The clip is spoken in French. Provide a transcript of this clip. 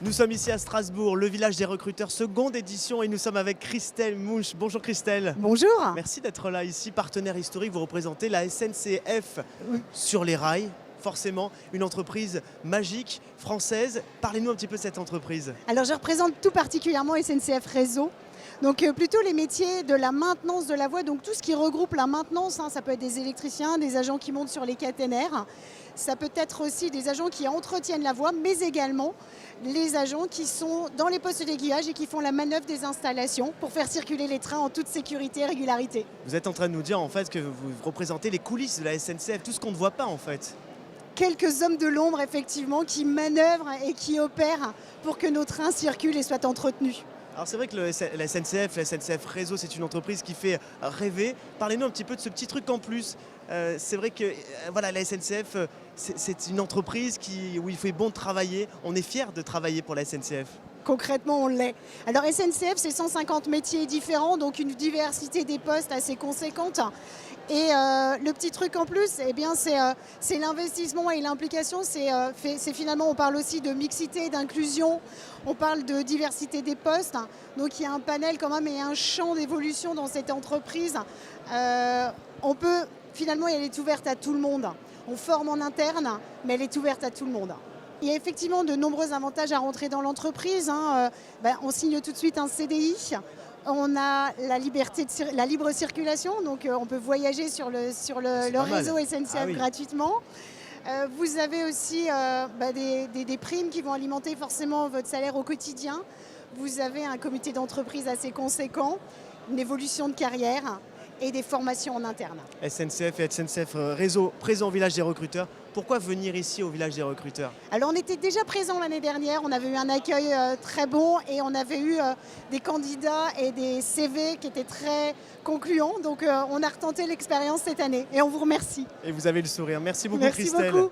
Nous sommes ici à Strasbourg, le village des recruteurs, seconde édition, et nous sommes avec Christelle Mouche. Bonjour Christelle. Bonjour. Merci d'être là ici, partenaire historique, vous représentez la SNCF Oui. sur les rails. Forcément, une entreprise magique, française. Parlez-nous un petit peu de cette entreprise. Alors je représente tout particulièrement SNCF Réseau. Donc plutôt les métiers de la maintenance de la voie, donc tout ce qui regroupe la maintenance, ça peut être des électriciens, des agents qui montent sur les caténaires, ça peut être aussi des agents qui entretiennent la voie, mais également les agents qui sont dans les postes d'aiguillage et qui font la manœuvre des installations pour faire circuler les trains en toute sécurité et régularité. Vous êtes en train de nous dire en fait que vous représentez les coulisses de la SNCF, tout ce qu'on ne voit pas en fait. Quelques hommes de l'ombre effectivement qui manœuvrent et qui opèrent pour que nos trains circulent et soient entretenus. Alors c'est vrai que la SNCF Réseau, c'est une entreprise qui fait rêver. Parlez-nous un petit peu de ce petit truc en plus. C'est vrai que voilà, la SNCF, c'est une entreprise où il fait bon de travailler. On est fiers de travailler pour la SNCF. Concrètement, on l'est. Alors SNCF, c'est 150 métiers différents, donc une diversité des postes assez conséquente. Et le petit truc en plus, eh bien, c'est l'investissement et l'implication. C'est finalement, on parle aussi de mixité, d'inclusion, on parle de diversité des postes. Donc il y a un panel quand même et un champ d'évolution dans cette entreprise. Finalement, elle est ouverte à tout le monde. On forme en interne, mais elle est ouverte à tout le monde. Il y a effectivement de nombreux avantages à rentrer dans l'entreprise. On signe tout de suite un CDI. On a la libre circulation, donc on peut voyager sur le réseau SNCF gratuitement. Vous avez aussi des primes qui vont alimenter forcément votre salaire au quotidien. Vous avez un comité d'entreprise assez conséquent, une évolution de carrière et des formations en interne. SNCF et SNCF Réseau présent au village des recruteurs. Pourquoi venir ici au village des recruteurs? Alors on était déjà présent l'année dernière, on avait eu un accueil très bon et on avait eu des candidats et des CV qui étaient très concluants. Donc on a retenté l'expérience cette année et on vous remercie. Et vous avez le sourire. Merci beaucoup Merci Christelle. Beaucoup.